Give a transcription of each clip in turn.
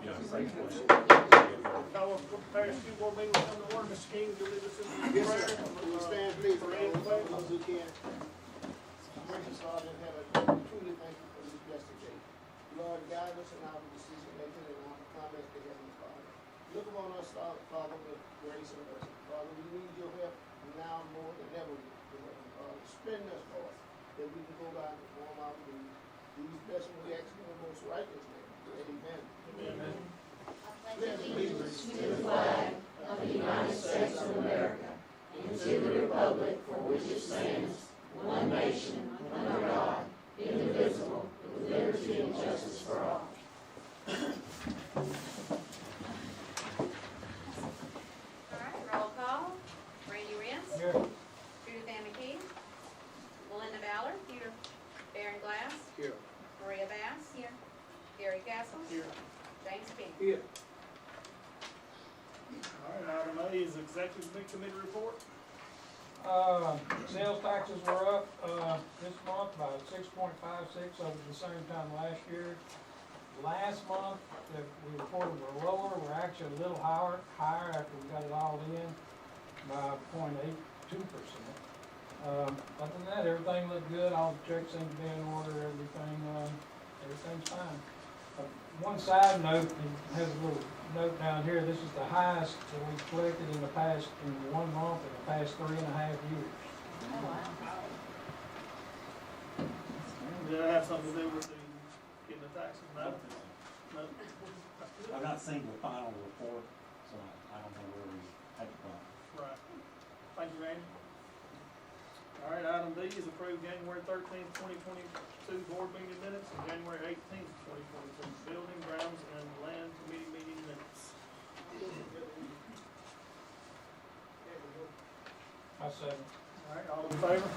Call up the Parish School Board meeting on the order. Ms. King, you'll lead us in the Yes, prayer. sir. We stand please for any questions who can. Gracious Lord in heaven, truly thank you for this blessed day. Lord, guide us in our decision making and our comments to Heavenly Father. Look upon us, Father, with grace and mercy. Father, we need your help now more than ever. Father, strengthen us, Lord, that we can go out and perform our duties. These blessings we ask in the most righteous name. Amen. Amen. Pledge allegiance to the flag of the United States of America and to the republic for which it stands, one nation, under God, indivisible, with liberty and justice for all. All right, roll call. Randy Rentz. Here. Judith Ann McKee. Melinda Ballard. Here. Baron Glass. Here. Maria Bass. Here. Gary Castles. Here. James King. Here. All right, item A is Executive Committee report. Sales taxes were up, this month by 6.56 over the same time last year. Last month, that we reported were lower, we're actually a little higher after we got it all in by 0.82%. Other than that, everything looked good, all the checks seem to be in order, everything's fine. One side note, it has a little note down here, this is the highest that we've collected in the past, in 1 month, in the past 3.5 years. Oh, wow. Did that have something to do with the getting the taxes? No? No? I've not seen the final report, so I don't know where we had to go. Right. Thank you, Randy. All right, item D is approved January 13th, 2022 board meeting minutes and January 18th, 2022 building, grounds, and land committee meeting minutes. I said, All right, all in favor?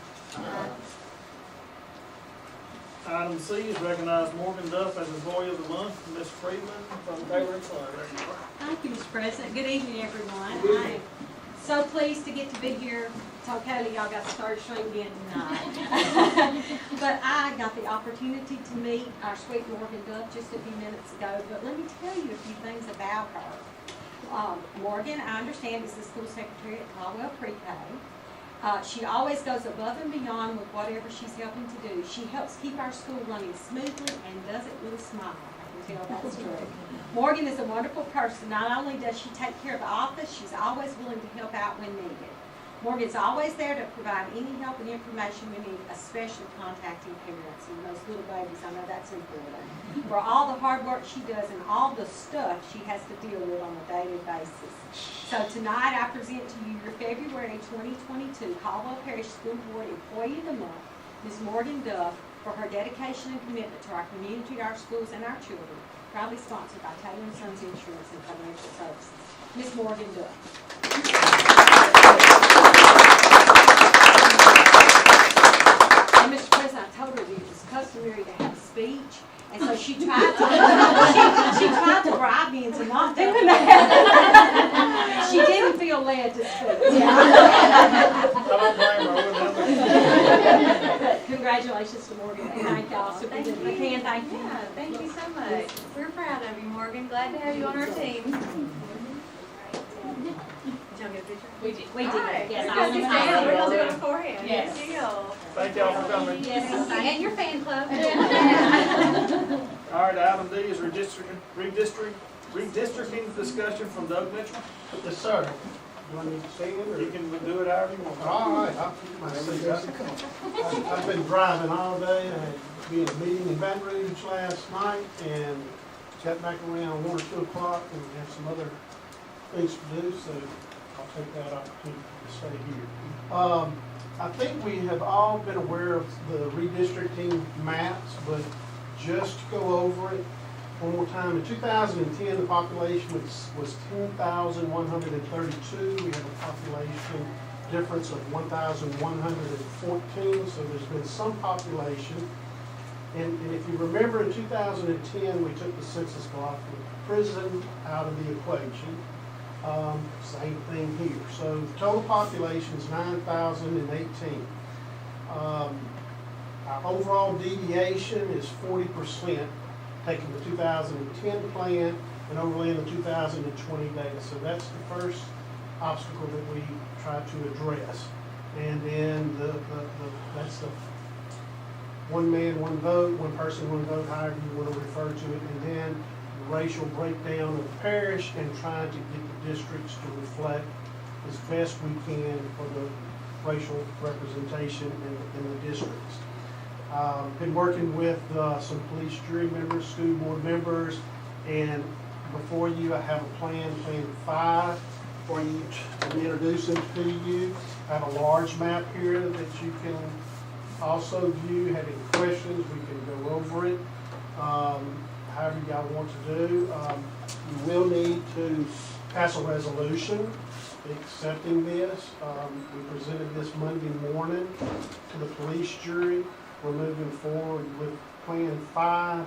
Item C is recognize Morgan Duff as Employee of the Month. Ms. Freeman from Taylor and Son. There you are. Thank you, Mr. President. Good evening, everyone. I am so pleased to get to be here. It's okay that y'all got the third string again tonight. But I got the opportunity to meet our sweet Morgan Duff just a few minutes ago. But let me tell you a few things about her. Morgan, I understand, is the school secretary at Caldwell Pre-K. She always goes above and beyond with whatever she's helping to do. She helps keep our school running smoothly and does it with a smile. I can tell that's true. Morgan is a wonderful person. Not only does she take care of the office, she's always willing to help out when needed. Morgan's always there to provide any help and information we need, especially contacting parents and those little babies. I know that's important. For all the hard work she does and all the stuff she has to deal with on a daily basis. So tonight I present to you your February 2022 Caldwell Parish School Board Employee of the Month, Ms. Morgan Duff, for her dedication and commitment to our community, our schools, and our children. Proudly sponsored by Taylor & Sons Insurance and Financial Services. Ms. Morgan Duff. And Mr. President, I told her that it was customary to have a speech, and so she tried to, she tried to bribe me into not doing that. She didn't feel led to speak. I don't blame her. I wouldn't have But congratulations to Morgan, and thank y'all. So Thank you. McCann, thank you. Yeah, thank you so much. We're proud of you, Morgan. Glad to have you on our team. Did y'all get a picture? We did, yes. We're gonna do it. We're gonna do it beforehand. Yes. Good deal. Thank y'all for coming. Yes, And your fan club. All right, item D is redistricting discussion from Doug Mitchell. Yes, sir. You want me to say it, or? You can do it however you want. All right, I'll keep my seat up. I've been driving all day. I had to be in a meeting in Baton Rouge last night and got back around 1 or 2 o'clock and have some other things to do, so I'll take that opportunity to stay here. I think we have all been aware of the redistricting maps, but just to go over it one more time. In 2010, the population was 10,132. We have a population difference of 1,114, so there's been some population. And if you remember, in 2010, we took the census block with prison out of the equation. Same thing here. So the total population is 9,018. Our overall deviation is 40%, taking the 2010 plan and overlaying the 2020 data. So that's the first obstacle that we try to address. And then that's the one man, one vote, one person, one vote, however you want to refer to it. And then the racial breakdown of the parish and trying to get the districts to reflect as best we can for the racial representation in the districts. Been working with some police jury members, school board members, and before you I have a plan 5 for you to introduce them to you. I have a large map here that you can also view. Have any questions, we can go over it. However y'all want to do. You will need to pass a resolution accepting this. We presented this Monday morning to the police jury. We're moving forward with Plan 5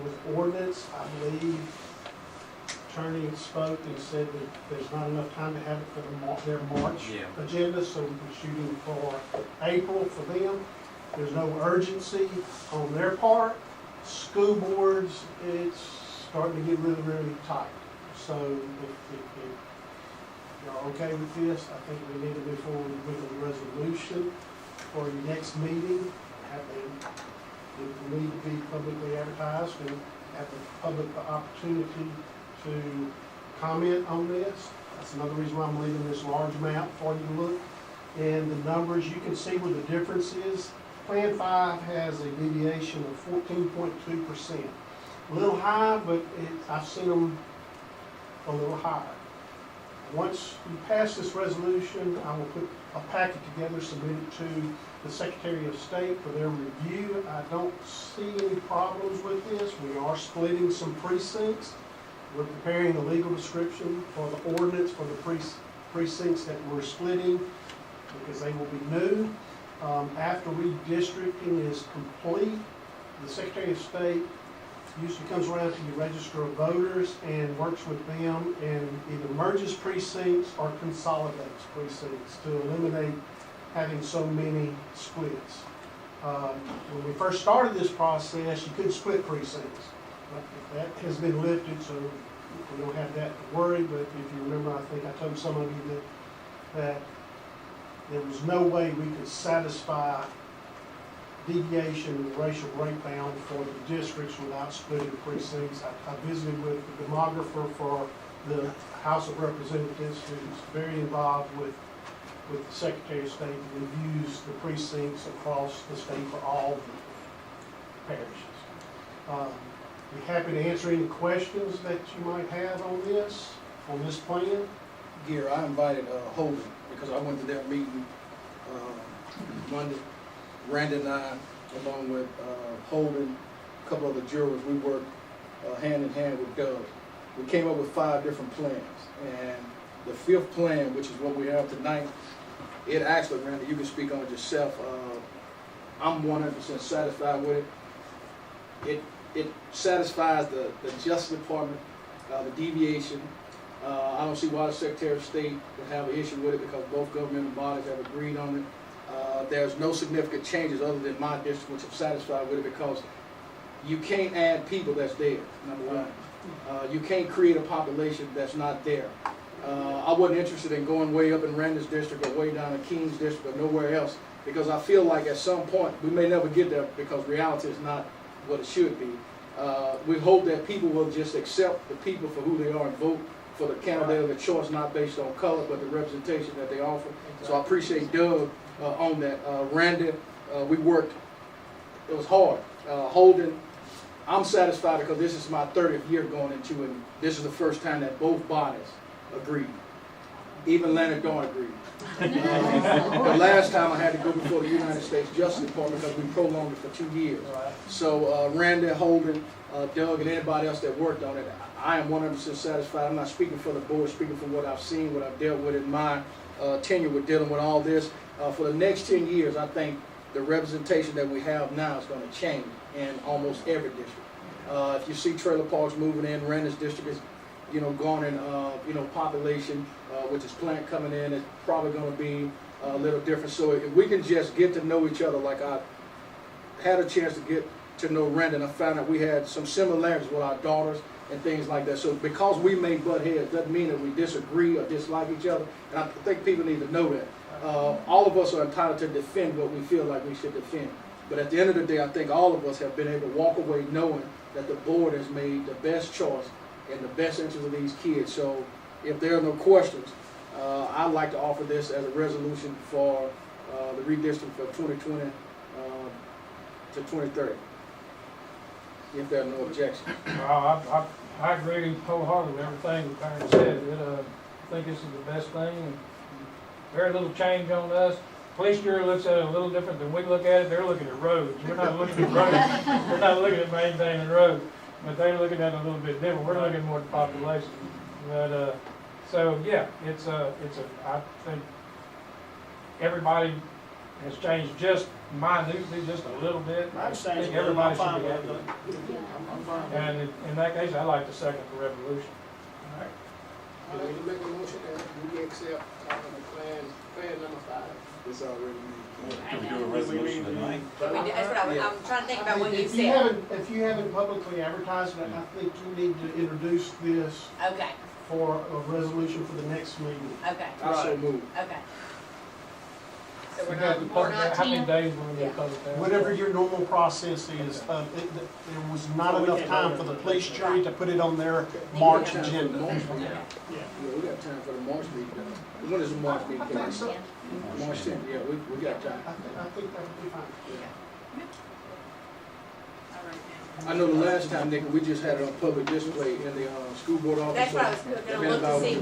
with ordinance. I believe attorney spoke and said that there's not enough time to have it for their March agenda, so we're shooting for April for them. There's no urgency on their part. School boards, it's starting to get really, really tight. So if y'all okay with this, I think we need to move forward with a resolution for your next meeting. It need to be publicly advertised and have the public the opportunity to comment on this. That's another reason why I'm leaving this large map for you to look. And the numbers, you can see where the difference is. Plan 5 has a deviation of 14.2%. A little high, but I've seen them a little higher. Once you pass this resolution, I will put a packet together, submit it to the Secretary of State for their review. I don't see any problems with this. We are splitting some precincts. We're preparing a legal description for the ordinance for the precincts that we're splitting because they will be new. After redistricting is complete, the Secretary of State usually comes around to the register of voters and works with them and either merges precincts or consolidates precincts to eliminate having so many splits. When we first started this process, you couldn't split precincts. But that has been lifted, so we don't have that to worry. But if you remember, I think I told some of you that there was no way we could satisfy deviation and racial breakdown for the districts without splitting precincts. I visited with the demographer for the House of Representatives, who's very involved with the Secretary of State to reviews the precincts across the state for all the parishes. Be happy to answer any questions that you might have on this plan. Gear, I invited Holden because I went to their meeting Monday. Randy and I, along with Holden, a couple of the jurors, we worked hand in hand with Doug. We came up with 5 different plans, and the 5th plan, which is what we have tonight, it actually, Randy, you can speak on it yourself. I'm 100% satisfied with it. It satisfies the Justice Department, the deviation. I don't see why the Secretary of State would have an issue with it because both governmental bodies have agreed on it. There's no significant changes other than my district, which I'm satisfied with it because you can't add people that's there, number one. You can't create a population that's not there. I wasn't interested in going way up in Randy's district or way down in King's district or nowhere else because I feel like at some point we may never get there because reality is not what it should be. We hope that people will just accept the people for who they are and vote for the candidate of the choice, not based on color, but the representation that they offer. So I appreciate Doug on that. Randy, we worked, it was hard. Holden, I'm satisfied because this is my 30th year going into it. And this is the first time that both bodies agreed. Even Leonard Dorn agreed. The last time I had to go before the United States Justice Department because we prolonged it for 2 years. So Randy, Holden, Doug, and anybody else that worked on it, I am 100% satisfied. I'm not speaking for the board, speaking for what I've seen, what I've dealt with in my tenure with dealing with all this. For the next 10 years, I think the representation that we have now is going to change in almost every district. If you see trailer parks moving in, Randy's district is, garnering, population, which is plant coming in, it's probably going to be a little different. So if we can just get to know each other like I had a chance to get to know Randy, and I found out we had some similarities with our daughters and things like that. So because we may butt heads, doesn't mean that we disagree or dislike each other, and I think people need to know that. All of us are entitled to defend what we feel like we should defend. But at the end of the day, I think all of us have been able to walk away knowing that the board has made the best choice in the best interest of these kids. So if there are no questions, I'd like to offer this as a resolution for the redistricting for 2020 to 2030. If there are no objections. I agree wholeheartedly with everything that Barry said. I think this is the best thing. And very little change on us. Police jury looks at it a little different than we look at it. They're looking at roads. We're not looking at roads. We're not looking at maintaining roads. But they're looking at it a little bit different. We're looking more at the population. But, so yeah, I think everybody has changed just minutely, just a little bit. I I understand. think everybody should be I'm happy. fine with it. And in that case, I like to second the resolution. Do we need to make a motion that we accept plan number 5? It's already Can we do a resolution tonight? That's what I'm trying to think about what you If said. If you haven't publicly advertised it, I think you need to introduce this Okay, for a resolution for the next meeting. okay, also move. okay. So We we're got not, the we're public, not how many 10? days will we Yeah. get public hearing? Whatever your normal process is, there was not enough time for the police jury to put it on their March For the agenda. March meeting. Yeah. Yeah, we got time for the March meeting. When is the March meeting? I think so. March 10th, yeah, we got time. I think that would be fine. I know the last time, Nick, we just had it on public display in the school board office. That's what I was gonna look to see,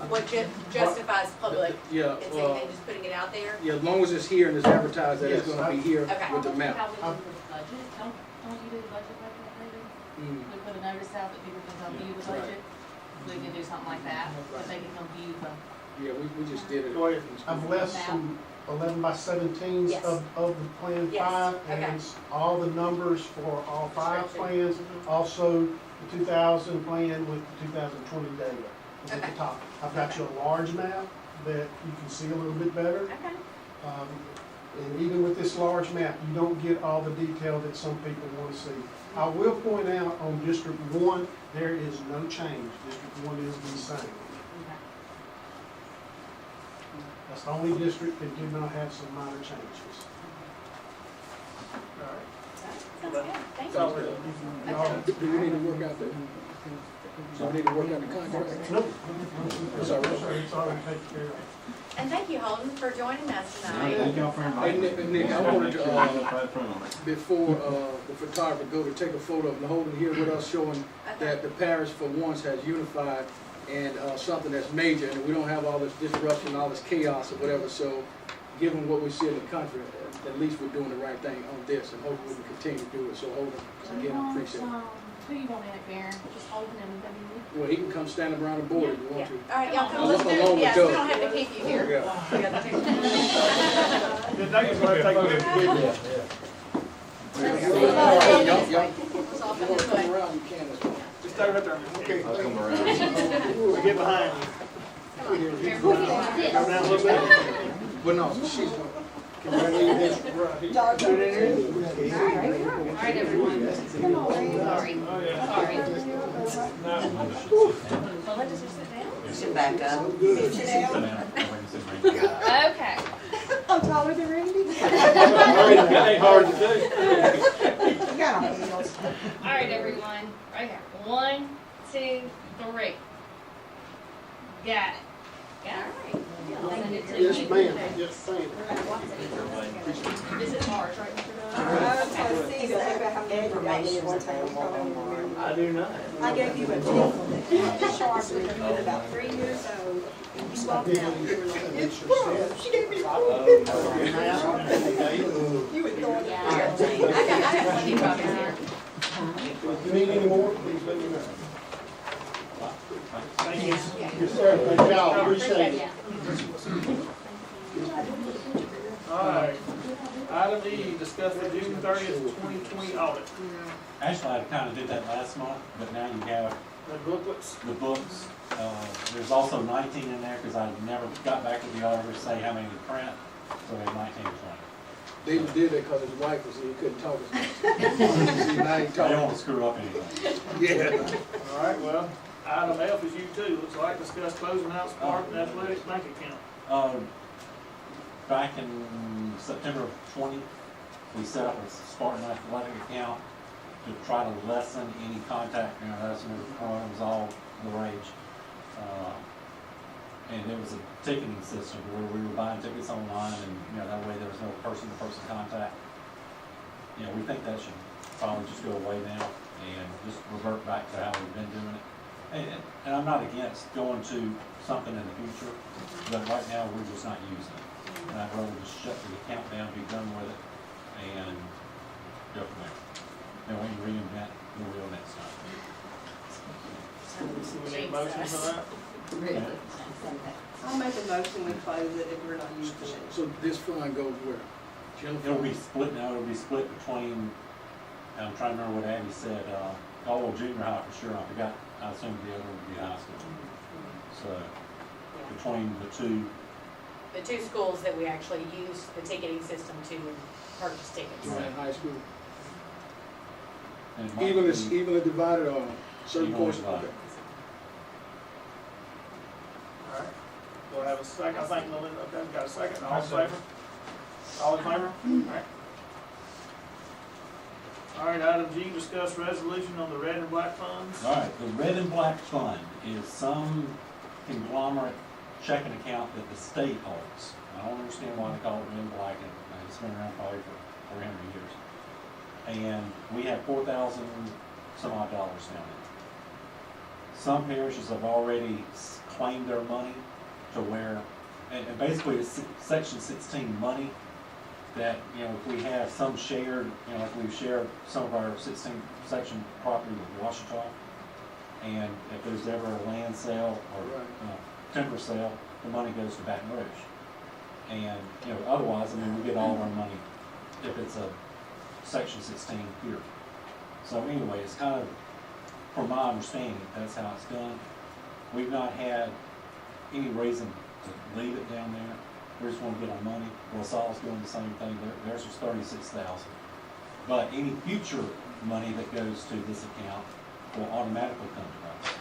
what justifies public. Yeah, It's anything, just putting it out there? yeah, as long as it's here and it's advertised that it's Yes, gonna be here Okay. with the map. How we do the budget, don't you do the budget like that later? Mm. We put a notice out that people can come view the budget, we can do something like that, that they can come view the. Yeah, we just did it. Go ahead. I've left some 11 by 17s Yes. of the Plan Yes, 5, okay. and all the numbers for all 5 Description. plans, also the 2000 plan with the 2020 data is at Okay. the top. I've got you a large map that you can see a little bit better. Okay. And even with this large map, you don't get all the detail that some people want to see. I will point out on District 1, there is no change. District 1 is the same. That's the only district that did not have some minor changes. All right. Sounds good, thank So, you. Y'all- Do we need to work out the, do we need to work out the contract? Nope. It's all right. It's already taken care of. And thank you, Holden, for joining us tonight. Thank y'all for Hey, inviting me. Nick, I wanted to, Thank before the photographer go to take a photo of Holden here with us showing Okay. that the parish for once has unified and something that's major, and we don't have all this disruption, all this chaos or whatever. So given what we see in the country, at least we're doing the right thing on this, and hopefully we can continue to do it. So Holden, again, I appreciate it. Who you want in it, Karen? Just holding them, Well, he can come stand around the board if you Yeah, want to. all right, y'all come, Along let's do with it, yes, we Doug. don't have to keep you here. Yeah. We got the picture. Good day, everybody. Take care. Y'all It's off in want this to come way. around, you can as well. Just stay right there. Okay. I'll come around. We get behind you. Go down a little bit. But no, she's. Can you leave this right here? Do it in here? All right, everyone. Sorry. Oh, yeah. Sorry. Well, let us just sit down. Should back up. Okay. I'm taller than Randy. That ain't hard to do. All right, everyone. Right here. 1, 2, 3. Got it. Got it. I'll send it to Yes, you. ma'am. Yes, ma'am. This is ours, right, Mr. Doug? I do not. I gave you a tickle that sharp when you were about 3 years old. You walked out. She gave me You would throw it. I got plenty of copies here. If you need any more, please let me know. Thank you. Yes, sir. Thank y'all. Appreciate it. All right. Item E, discuss the June 30th, 2020 audit. Actually, I kind of did that last month, but now you have The booklets. the books. There's also 19 in there because I never got back to the auditor to say how many to print, so we have 19 to 20. David did that because his wife was here, he couldn't talk as much. See, now he I don't talking. wanna screw up anything. Yeah. All right, well, item F is you too. Looks like discuss closing out Spartan Athletics bank account. Back in September of 20, we set up a Spartan athletic account to try to lessen any contact, that's when Corona was all the rage. And there was a ticketing system where we were buying tickets online and, that way there was no person-to-person contact. We think that should probably just go away now and just revert back to how we've been doing it. And I'm not against going to something in the future, but right now we're just not using it. And I'd rather just shut the account down, be done with it, and go from there. Then we can reinvent the wheel next time. Do we need a motion for that? Really? I'll make a motion, we close it if we're not using it. So this fund goes where? General It'll be fund? split now, it'll be split between, I'm trying to remember what Abby said, junior high for sure, I forgot, I assumed the other would be high school. So, between the two, The two schools that we actually use the ticketing system to purchase tickets. In high school? and it might Evenly be- divided or certain Evenly portions? divided. Okay. All right. Do I have a second? I think Melinda, okay, we got a second. All in I second. favor? All in favor? All right. All right, item G, discuss resolution on the red and black funds. All right, the red and black fund is some conglomerate checking account that the state holds. I don't understand why they call it red and black, and it's been around probably for 400 years. And we have 4,000 some odd dollars down there. Some parishes have already claimed their money to where, and basically it's section 16 money that, if we have some shared, like we've shared some of our 16 section property with Washita, and if there's ever a land sale or timber sale, the money goes to Baton Rouge. And, otherwise, we get all of our money if it's a section 16 here. So anyway, it's kind of, from my understanding, that's how it's done. We've not had any reason to leave it down there. We just want to get our money. LaSalle's doing the same thing. Theirs was $36,000. But any future money that goes to this account will automatically come to us.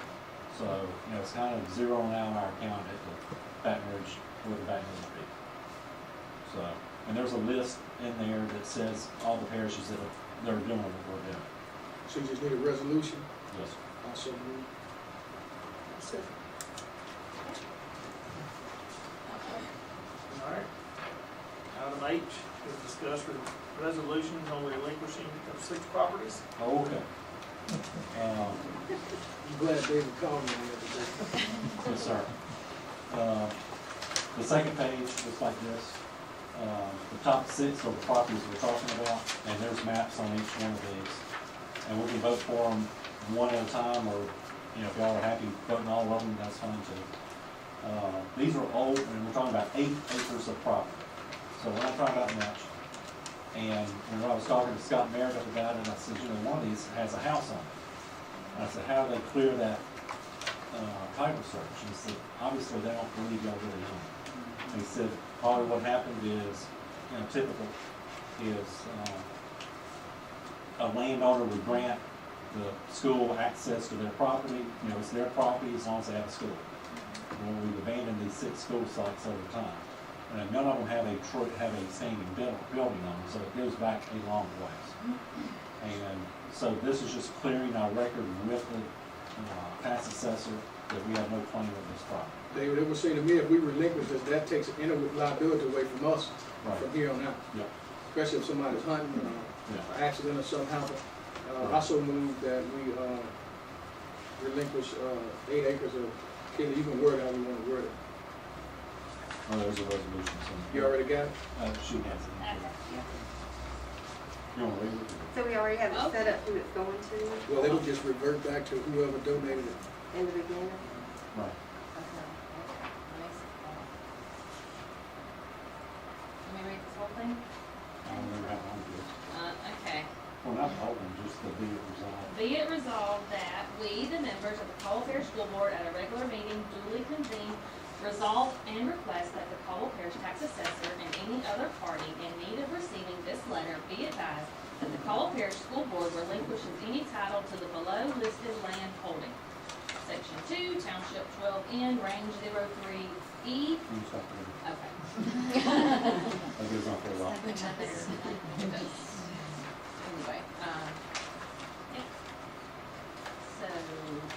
So, it's kind of zeroing out our account at the Baton Rouge, where the Baton Rouge be. So, and there's a list in there that says all the parishes that are doing what we're doing. So you just need a resolution? Yes. Also move. All right. Item H is discuss resolutions on relinquishing of 6 properties. Okay. I'm glad David called me on that today. Yes, sir. The second page looks like this. The top 6 are the properties we're talking about, and there's maps on each one of these. And we can vote for them one at a time, or, if y'all are happy voting all of them, that's fine too. These are old, and we're talking about 8 acres of property. So we're not talking about much. And when I was talking to Scott Meredith about it, I said, one of these has a house on it. And I said, how do they clear that title search? And he said, obviously they don't believe y'all really own it. And he said, probably what happened is, typical is a landowner would grant the school access to their property. It's their property as long as they have a school. Well, we've abandoned these 6 school sites over time. And none of them have a standing building on them, so it goes back a long ways. And so this is just clearing our record with the tax assessor that we have no claim of this property. David, it was saying to me, if we relinquish this, that takes any liability away from us Right. from here on out. Yep. Especially if somebody's hunting, Yeah. an accident or something happen. I also move that we relinquish 8 acres of, Kelly, you can word it how you want to word it. Oh, there's a resolution somewhere. You already got it? She has it. You want to read it? So we already have it set up who it's going to Well, it'll just revert back to whoever donated it. in the beginning? Right. Let me read this whole thing? I don't remember how long it is. Okay. Well, not the whole one, just the be it resolved. Be it resolved that we, the members of the Caldwell School Board, at a regular meeting duly convened, Resolve and request that the Caldwell Parish Tax Assessor and any other party in need of receiving this letter be advised that the Caldwell Parish School Board relinquishes any title to the below listed land holding. Section 2, Township 12N, Range 03E. You stop there. Okay. That goes on for a while. Anyway, yeah. So,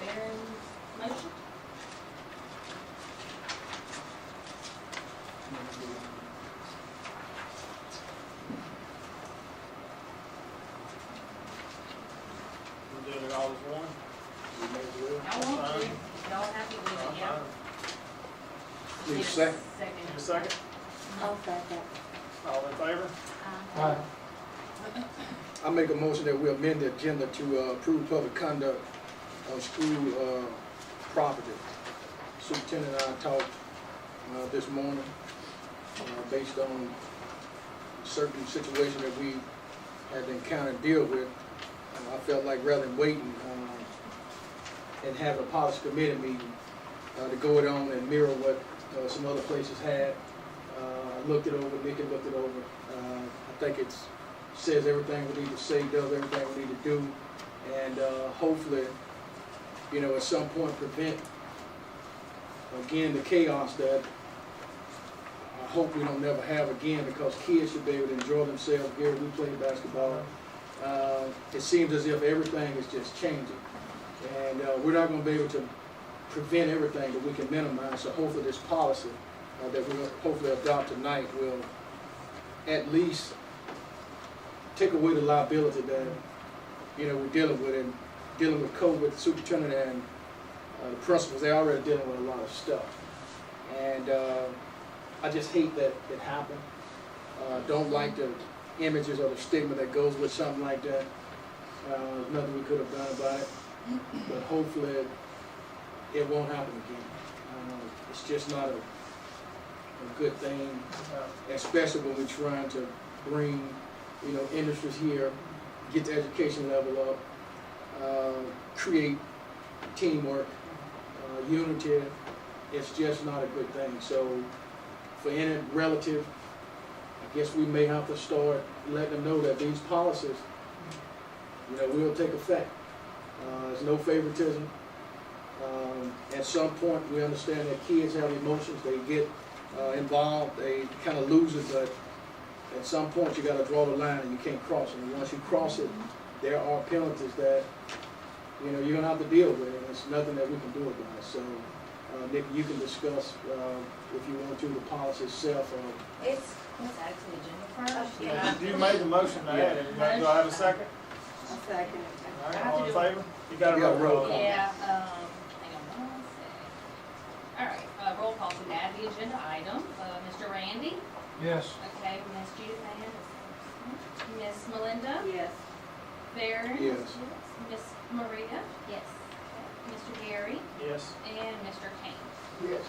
Baron's motion? We're doing it all as one? Y'all want to? Y'all happy with it, yeah? Need a second? Need a second? I'll second. All in favor? Aye. I make a motion that we amend the agenda to approve public conduct on school property. Superintendent and I talked this morning based on certain situation that we had to encounter and deal with. I felt like rather than waiting and have a policy committee meeting to go it on and mirror what some other places had, I looked it over, Nikki looked it over. I think it says everything we need to say, does everything we need to do, and hopefully, you know, at some point prevent, again, the chaos that I hope we don't never have again, because kids should be able to enjoy themselves. Here we play basketball. It seems as if everything is just changing, and we're not going to be able to prevent everything, but we can minimize. So hopefully this policy that we're going to hopefully adopt tonight will at least take away the liability that, you know, we're dealing with, and dealing with COVID, the superintendent and the principals. They're already dealing with a lot of stuff, and I just hate that it happened. Don't like the images or the stigma that goes with something like that. There's nothing we could have done about it, but hopefully it won't happen again. It's just not a good thing, especially when we're trying to bring, you know, industries here, get the education level up, create teamwork, unity. It's just not a good thing. So for any relative, I guess we may have to start letting them know that these policies, you know, will take effect. There's no favoritism. At some point, we understand that kids have emotions. They get involved. They kind of lose it, but at some point, you got to draw the line, and you can't cross it. And once you cross it, there are penalties that, you know, you're gonna have to deal with, and there's nothing that we can do about it. So, Nick, you can discuss if you want to the policy itself. Let's add to the agenda first. Yeah, you made the motion to add it. Do I have a second? I'll second it. All right, all in favor? You got a You got a roll roll call. call. Yeah, hang on one second. All right, roll call to add the agenda item. Mr. Randy? Yes. Okay, Ms. Judith Ann? Ms. Melinda? Yes. Baron? Yes. Ms. Maria? Yes. Mr. Gary? Yes. And Mr. Kane? Yes.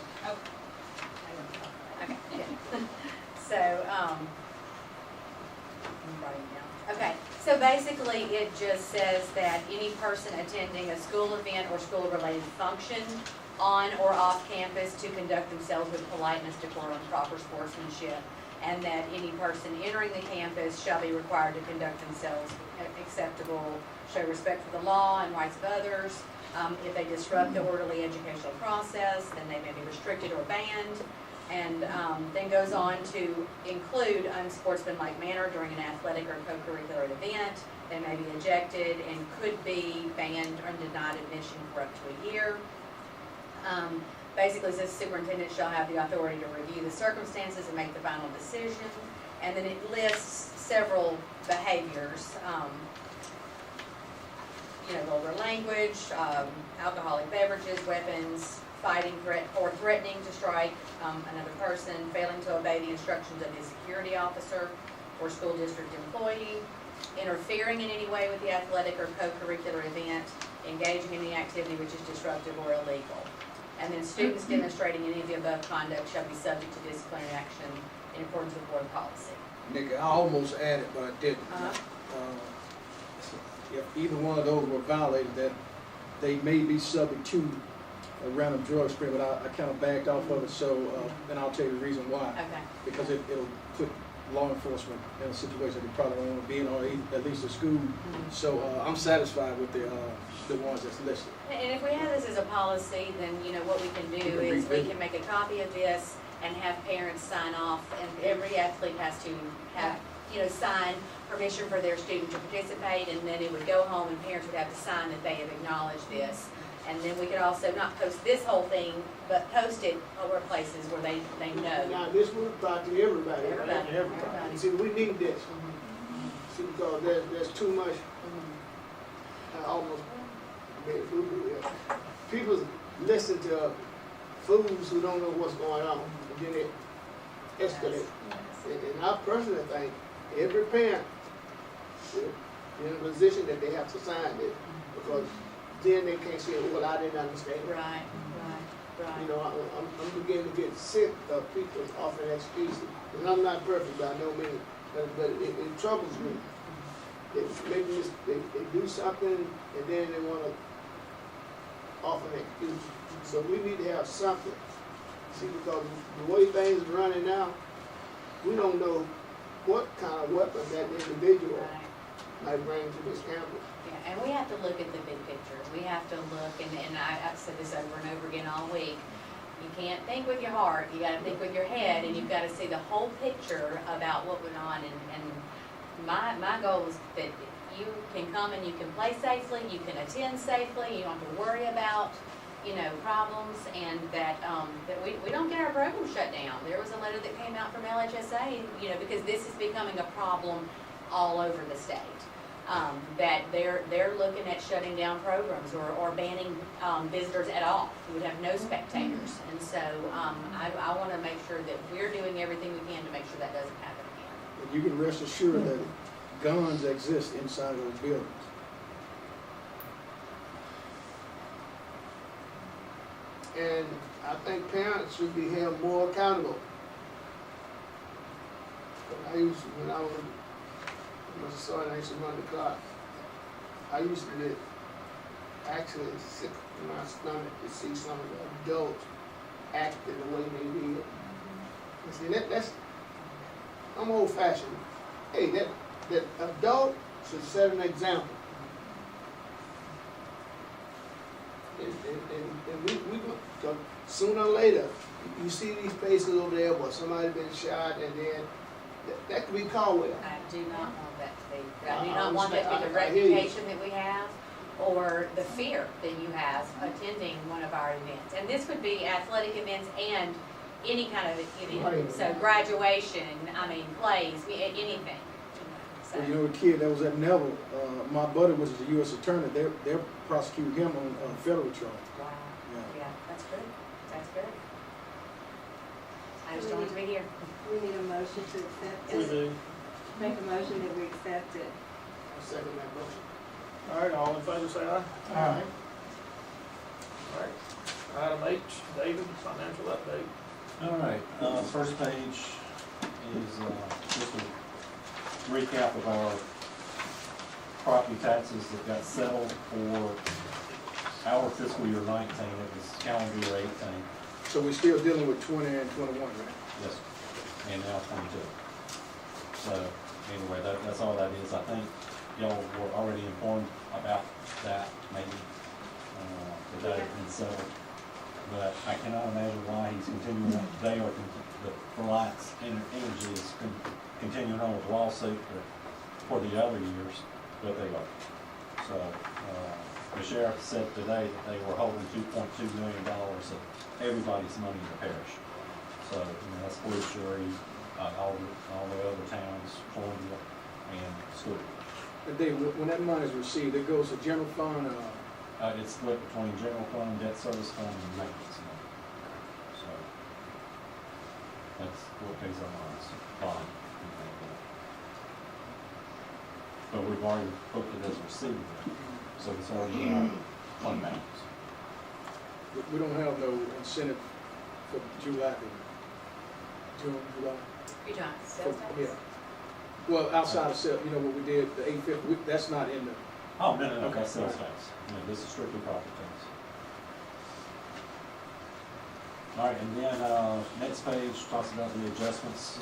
Okay, good. So, I'm writing down. Okay, so basically it just says that any person attending a school event or school-related function on or off campus to conduct themselves with politeness, decorum, and proper sportsmanship, and that any person entering the campus shall be required to conduct themselves acceptable, show respect for the law and rights of others. If they disrupt the orderly educational process, then they may be restricted or banned. And then goes on to include unsportsmanlike manner during an athletic or co-curricular event. They may be ejected and could be banned or denied admission for up to a year. Basically says superintendent shall have the authority to review the circumstances and make the final decision. And then it lists several behaviors. You know, vulgar language, alcoholic beverages, weapons, fighting, threatening to strike another person, failing to obey the instructions of the security officer or school district employee, interfering in any way with the athletic or co-curricular event, engaging in the activity which is disruptive or illegal. And then students demonstrating any of the above conduct shall be subject to disciplinary action in accordance with board policy. Nick, I almost added, but I didn't. If either one of those were violated, that they may be subject to a random drug screen, but I kind of backed off of it, so, and I'll tell you the reason why. Okay. Because it'll put law enforcement in a situation they probably don't want to be in, or at least the school. So, I'm satisfied with the ones that's listed. And if we have this as a policy, then, you know, what we can do We can is we revisit. can make a copy of this and have parents sign off, and every athlete has to have, you know, sign permission for their student to participate, and then it would go home and parents would have to sign that they have acknowledged this. And then we could also not post this whole thing, but post it over places where they know. Now, this would apply to everybody, right? Everybody, Everybody. everybody. See, we need this, see, because there's too much, almost, people listen to fools who don't know what's going on, and then it escalates. And I personally think every parent should be in a position that they have to sign this, because then they can't say, well, I didn't understand. Right, right, You right. know, I'm beginning to get sick of people offering excuses, and I'm not perfect by no means, but it troubles me. They do something, and then they wanna offer an excuse. So we need to have something. See, because the way things are running now, we don't know what kind of weapon that individual Right. might bring to this campus. Yeah, and we have to look at the big picture. We have to look, and I've said this over and over again all week. You can't think with your heart, you gotta think with your head, and you've gotta see the whole picture about what went on. And my goal is that you can come and you can play safely, you can attend safely, you don't have to worry about, you know, problems, and that we don't get our program shut down. There was a letter that came out from LHSA, you know, because this is becoming a problem all over the state. That they're looking at shutting down programs or banning visitors at all. We would have no spectators. And so I want to make sure that we're doing everything we can to make sure that doesn't happen again. You can rest assured that guns exist inside of those buildings. And I think parents should be held more accountable. I used to, when I was a son, I used to run the clock. I used to get actually sick in my stomach to see some of the adults acting the way they did. And see, that's, I'm old fashioned. Hey, that adult should set an example. And we go, sooner or later, you see these places over there where somebody been shot, and then that could be Caldwell. I do not want that to be, I do not want that to be the I hear you. reputation that we have or the fear that you have attending one of our events. And this would be athletic events and any kind of event. Right. So graduation, I mean, plays, anything. So, Well, you know, the kid that was at Neville, my buddy was the U.S. attorney, they're prosecuting him on federal charge. wow, Yeah. yeah, that's good, that's good. I just don't want to be here. We need a motion to accept We it. do. Make a motion that we accept it. I second that motion. All right, all in favor, say aye. Aye. All right. Item H, David, financial update. All right, first page is just a recap of our property taxes that got settled for our fiscal year 19, it was calendar year 18. So we're still dealing with 20 and 21, right? Yes, and now 22. So, anyway, that's all that is. I think y'all were already informed about that, maybe, today, and so, but I cannot imagine why he's continuing, they are, the Reliance Energy is continuing on with lawsuit for the other years, but they are. So, the sheriff said today that they were holding $2.2 million of everybody's money in the parish. So, that's police, jury, all the other towns, Columbia, and school. And Dave, when that money is received, it goes to general fund, It's split between general fund, debt service fund, and maintenance money. So, that's what pays our bonds, bond. But we've already booked it as receivable, so it's already in our fund balance. we don't have no incentive for July, June, July. You're talking sales tax? Yeah. Well, outside of sales, you know what we did, the 850, that's not in the, Oh, no, that's sales tax. No, this is strictly property tax. All right, and then, next page talks about the adjustments,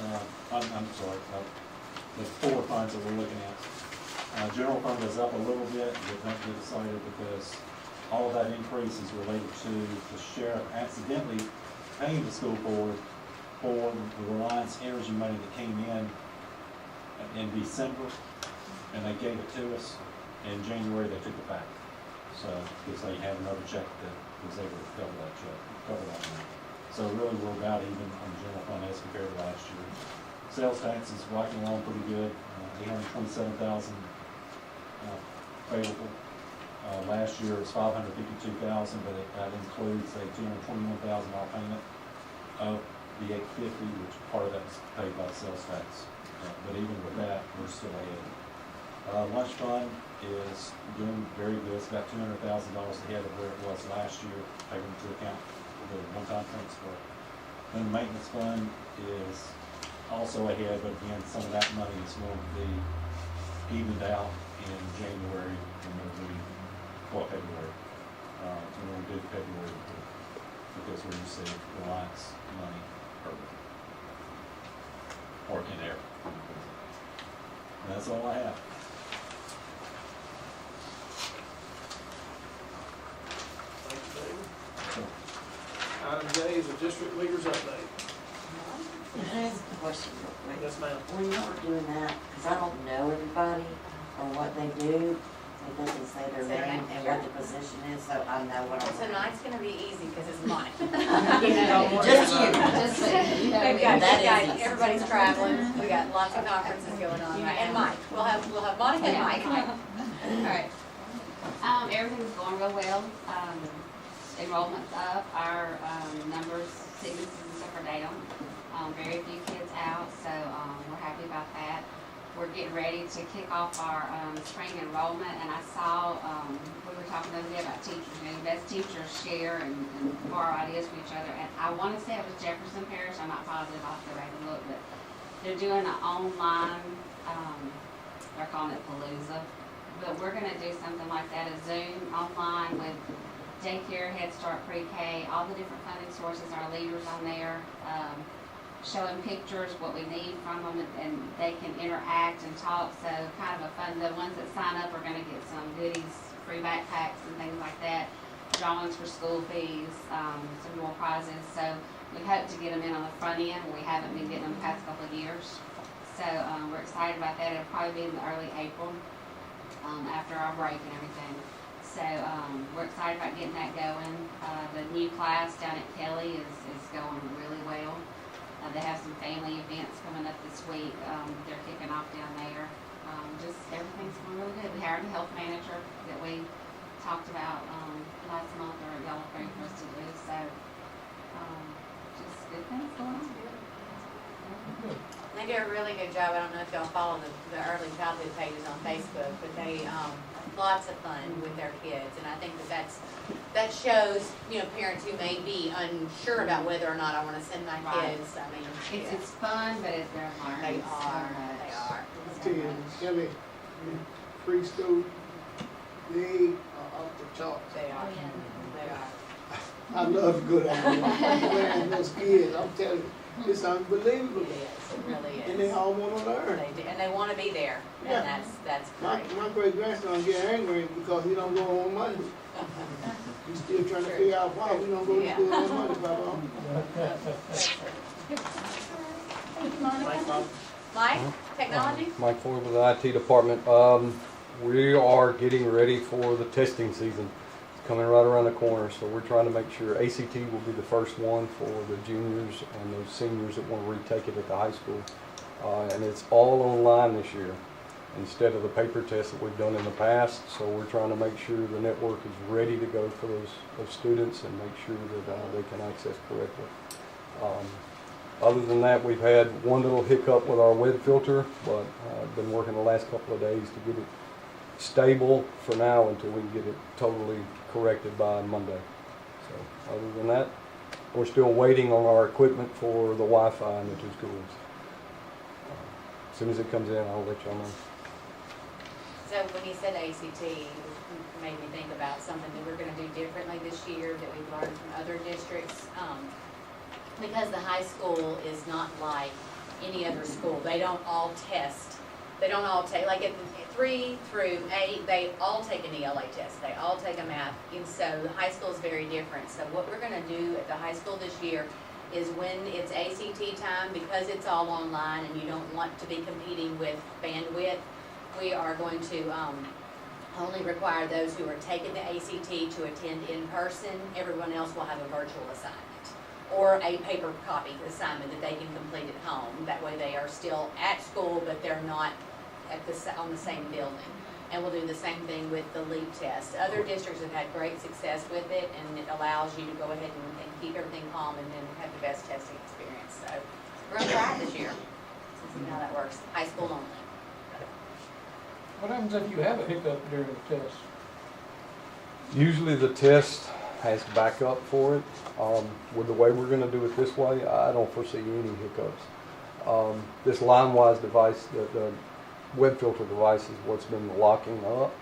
I'm sorry, the four funds that we're looking at. General fund is up a little bit, but don't get excited because all of that increase is related to the sheriff accidentally paying the school board for the Reliance Energy money that came in December, and they gave it to us. In January, they took it back. So, because they had another check that was able to cover that check, cover that amount. So really, we're about even on the general fund as compared to last year. Sales tax is rocking along pretty good, 827,000 favorable. Last year it was 552,000, but that includes a $221,000 payment of the 850, which part of that was paid by sales tax. But even with that, we're still ahead. Lunch fund is doing very good. It's about $200,000 ahead of where it was last year, taking into account the one-time transfer. And the maintenance fund is also ahead, but again, some of that money is going to be evened out in January and February. When we do February report, because we receive Reliance money early. Or in there. And that's all I have. Thank you, David. So, Item J is a district leaders update. Can I ask a question real quick? Yes, ma'am. When y'all are doing that, because I don't know everybody or what they do, it doesn't say their Say name it. and what the position is, so I know what I'm. Tonight's gonna be easy because it's mine. Just you. We've got, That is easy. everybody's traveling, we got lots of conferences going on, right? And Mike, we'll have Monica and Mike. Alright. Everything's going real well. Enrollment's up, our, numbers, sicknesses and stuff are down. Very few kids out, so, we're happy about that. We're getting ready to kick off our, spring enrollment, and I saw, we were talking the other day about teachers, best teachers share and borrow ideas from each other, and I wanna say it was Jefferson Parish, I'm not positive, I'll have to write a look, but they're doing an online, they're calling it Palooza, but we're gonna do something like that, a Zoom online with daycare, Head Start, Pre-K, all the different funding sources, our leaders on there, showing pictures, what we need from them, and they can interact and talk, so kind of a fun, the ones that sign up are gonna get some goodies, free backpacks and things like that, drawings for school fees, some more prizes, so we hope to get them in on the front end, we haven't been getting them the past couple of years, so, we're excited about that, it'll probably be in the early April, after our break and everything. So, we're excited about getting that going. The new class down at Kelly is going really well. They have some family events coming up this week. They're kicking off down there. Just everything's going really good. We hired a health manager that we talked about, last month, or y'all agreed for us to do. So, just good things going on. They do a really good job. I don't know if y'all follow the early childhood pages on Facebook, but they, lots of fun with their kids. And I think that shows, parents who may be unsure about whether or not I wanna send my Right. kids. I mean, It's fun, but they're learning they so are, much. they are. I tell you, Kelly, preschool, they are off the charts. They are, they are. I love to go down there, and those kids, I'm telling you, it's unbelievable. It is, it really And they is. all wanna learn. They do, and they wanna be there, Yeah. and that's My, great. my great grandson get angry because he don't go on Monday. He's still trying to figure out why we don't go to Yeah. school on Monday, Papa. Thanks, Bob. Mike, technology? Mike Ford with the IT department. We are getting ready for the testing season. It's coming right around the corner, so we're trying to make sure ACT will be the first one for the juniors and those seniors that want to retake it at the high school. And it's all online this year instead of the paper tests that we've done in the past. So we're trying to make sure the network is ready to go for those students and make sure that they can access correctly. Other than that, we've had one little hiccup with our web filter, but I've been working the last couple of days to get it stable for now until we can get it totally corrected by Monday. So other than that, we're still waiting on our equipment for the Wi-Fi in the two schools. As soon as it comes in, I'll let y'all know. So when you said ACT, it made me think about something that we're gonna do differently this year that we've learned from other districts. because the high school is not like any other school, they don't all test. They don't all take, like at 3 through 8, they all take an ELA test, they all take a math, and so the high school is very different. So what we're gonna do at the high school this year is when it's ACT time, because it's all online and you don't want to be competing with bandwidth, we are going to only require those who are taking the ACT to attend in person. Everyone else will have a virtual assignment or a paper copy assignment that they can complete at home. That way they are still at school, but they're not at on the same building. And we'll do the same thing with the LEAP test. Other districts have had great success with it, and it allows you to go ahead and keep everything calm and then have the best testing experience. So we're gonna try it this year, see how that works. High school only. What happens if you have a hiccup during the test? Usually the test has backup for it. With the way we're gonna do it this way, I don't foresee any hiccups. This line-wise device, the web filter device is what's been locking up.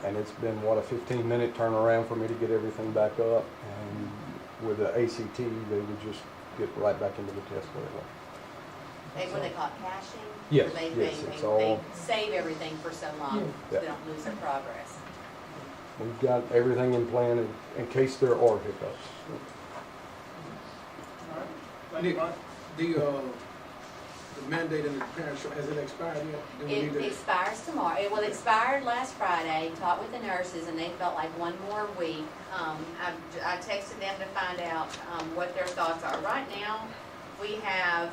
And it's been, what, a 15-minute turnaround for me to get everything back up. And with the ACT, they would just get right back into the test where it was. What they call it, caching? Yes, They it's all, save everything for so long, so they don't lose their progress. we've got everything in plan in case there are hiccups. All right, thank you, Mike. The mandate in the parents, has it expired yet? Do we need It to- expires tomorrow. It expired last Friday, talked with the nurses, and they felt like one more week. I texted them to find out what their thoughts are. Right now, we have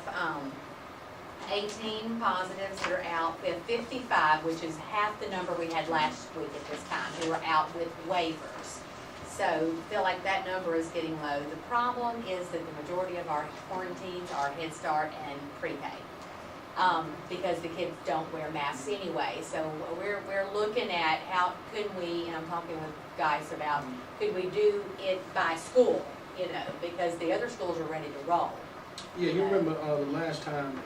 18 positives that are out. We have 55, which is half the number we had last week at this time, who are out with waivers. So feel like that number is getting low. The problem is that the majority of our quarantines are Head Start and pre-K. Because the kids don't wear masks anyway. So we're looking at how could we, and I'm talking with guys about, could we do it by school, because the other schools are ready to roll. Yeah, you remember the last time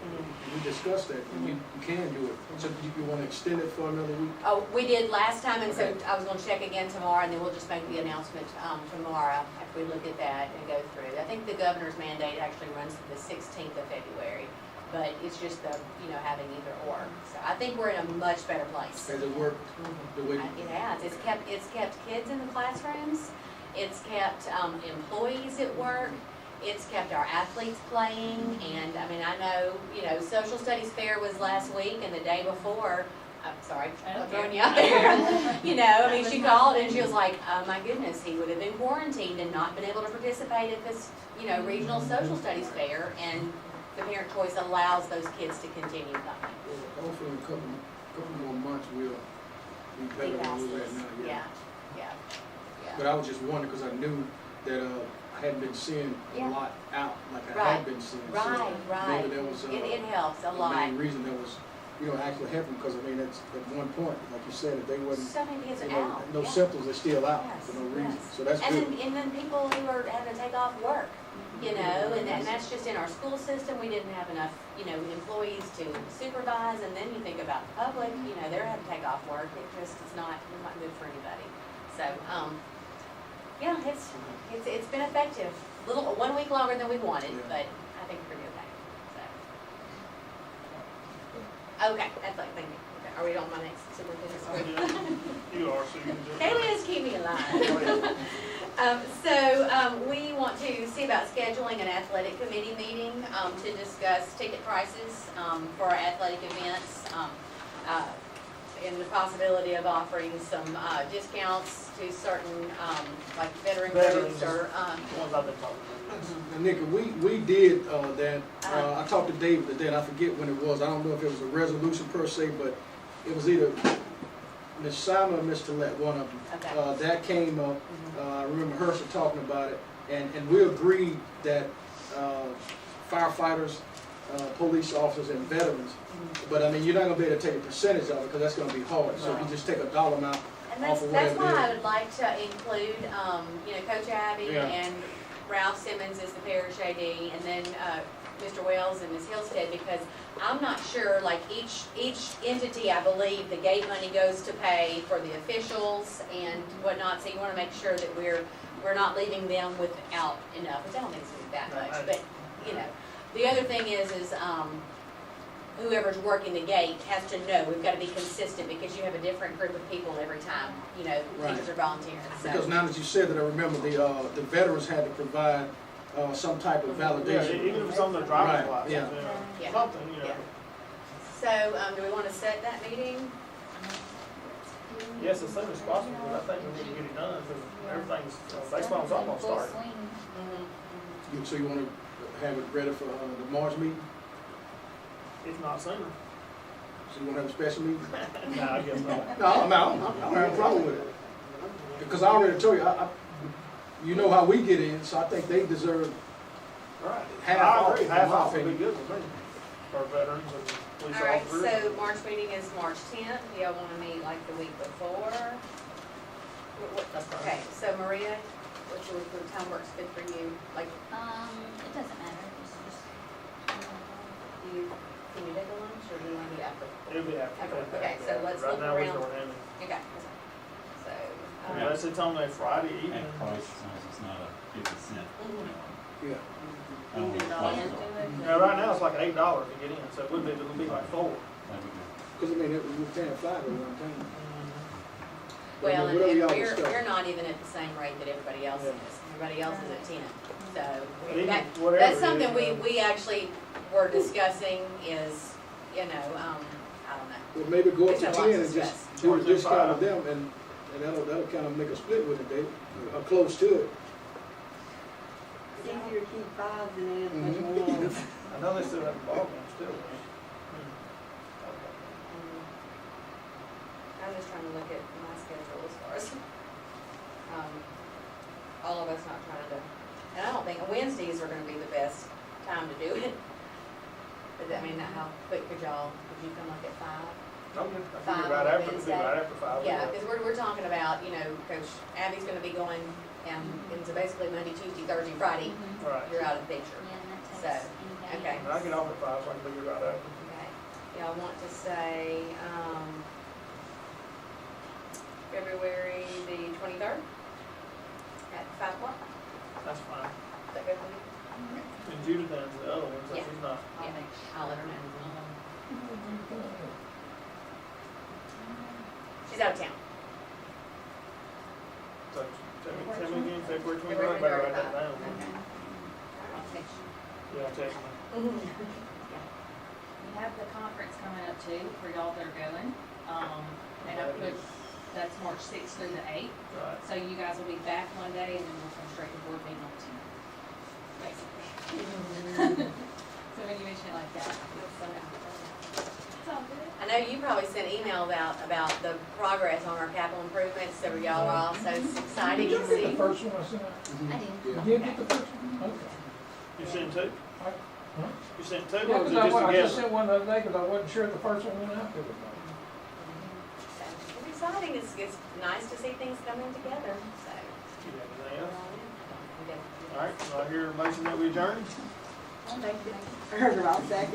we discussed that, and you can do it. So you want to extend it for another week? Oh, we did last time, and so I was gonna check again tomorrow, and then we'll just make the announcement, tomorrow after we look at that and go through. I think the governor's mandate actually runs to the 16th of February, but it's just having either or. So I think we're in a much better place. Has it worked the way? It has. It's kept kids in the classrooms. It's kept employees at work. It's kept our athletes playing. And I mean, I know, Social Studies Fair was last week, and the day before, I'm sorry, I'm throwing you out there. She called and she was like, oh my goodness, he would have been quarantined and not been able to participate at this, regional Social Studies Fair. And the Parent Choice allows those kids to continue coming. Hopefully in a couple more months, we'll be better than we're at now. Yeah. But I was just wondering, because I knew that I hadn't been seeing a lot out like I had been seeing. Right. Maybe that was It helps a the lot. main reason that was, actually helping, because that's at one point, like you said, if they wasn't, So many kids are out. no Yeah. symptoms, they're still out Yes, for no reason. yes. So that's And good. then people who are having to take off work, and that's just in our school system. We didn't have enough, employees to supervise, and then you think about the public, they're having to take off work. It's not good for anybody. So, it's been effective. 1 week longer than we wanted, but I think we're pretty okay. So. Okay, that's like, thank you. Okay, are we on my next superintendent? You are, so you can just. Haley just keep me alive. We want to see about scheduling an athletic committee meeting to discuss ticket prices for our athletic events, and the possibility of offering some discounts to certain, like veteran groups or. Ones I've been talking Now, Nikki, we did that. I talked to David today, and I forget when it was. I don't know if it was a resolution per se, but it was either Ms. Simon or Mr. Lett, one of them. Okay. That came up. I remember Herschel talking about it, and we agreed that firefighters, police officers, and veterans. But I mean, you're not gonna be able to take a percentage of it because that's gonna be hard. So if you just take a dollar amount And off of that's whatever why I it is. would like to include, Coach Abby Yeah. and Ralph Simmons is the parish AD, and then, Mr. Wells and Ms. Hillstead, because I'm not sure, like, each entity, I believe, the gate money goes to pay for the officials and whatnot, so you wanna make sure that we're not leaving them without enough, which I don't think it's gonna be that much, but, you know. The other thing is, whoever's working the gate has to know, we've gotta be consistent, because you have a different group of people every time, you know, Right. teachers are volunteering, so. Because now that you said that, I remember the veterans had to provide, some type of Yeah, validation. even if it's on their driver's Right, license, yeah. Yeah. something, you know. Yeah. So, do we wanna set that meeting? Yes, as soon as possible, but I think we need to get it done, because everything's, baseball's almost Full started. swing. So you wanna have it ready for, the March meeting? If not sooner. So you wanna have a special meeting? No, I guess not. No, I don't have a problem with it. Because I already told you, you know how we get in, so I think they deserve Right. half I off, agree, in half my off would be opinion. good with me, for veterans and police All right, officers. so March meeting is March 10th. Do y'all want to meet like the week before? That's fine. Okay, so Maria, what time works good for you? Like, It doesn't matter, it's just. can you take a lunch or do you want to meet after? It'll be after. Okay, so let's Right look now, we're around. short-handed. Okay. So, Unless it's on a Friday evening. At price, it's not a 50 cent. Yeah. I don't know Can't what do it's called. it. Now, right now, it's like $8 to get in, so it would be like $4. That'd be good. Cause I mean, we're paying $5 one time. well, and Whatever y'all we're discuss. not even at the same rate that everybody else Yeah. is. Everybody else is at 10. So, But even that, whatever that's it something is, we actually were discussing is, you know, I don't know. Well, maybe go up There's to a lot 10 to and just discuss. do a discount of 25. them, and that'll kind of make a split with it, Dave, or close to it. It's easier to keep 5 than it is much Mhm. more. I know they still have a ball game still. I'm just trying to look at my schedule as far as, all of us not trying to, and I don't think, Wednesdays are gonna be the best time to do it. But I mean, how quick could you come up at 5? I'm good. I Five think right on after, it'll be Wednesday. right after 5. Yeah, because we're talking about, you know, Coach Abby's gonna be going, and so basically Monday, Tuesday, Thursday, Friday, Right. you're out of the picture. Yeah, and that So, takes any day. okay. And I get off at 5, so I can be here right after. Okay, y'all want to say, February the 23rd at 5 o'clock? That's fine. Is that good for you? And Judith has the other one, so Yeah. she's not. Yeah, I'll let her know. She's out of town. So tell me again, February February 23rd, better write 23rd. that down. Okay. I'll text you. Yeah, text me. We have the conference coming up too, for y'all that are going. And I put, that's March 6th through the 8th. Right. So you guys will be back one day and then we'll come straight to board meeting on 10th, basically. So when you mention it like that, it's all good. I know you probably sent emails out about the progress on our capital improvements, so y'all are all so excited to see. The first one I sent out. I did. Yeah. Did you get the first one? Okay. You sent 2? Huh? You sent 2, Yeah, or was 'cause it I just just together? sent one the other day because I wasn't sure if the first one went out to everybody. It's exciting, it's nice to see things coming together, so. You have anything else? Okay. All right, so I hear a motion that we adjourn. I'll make it. I'll second.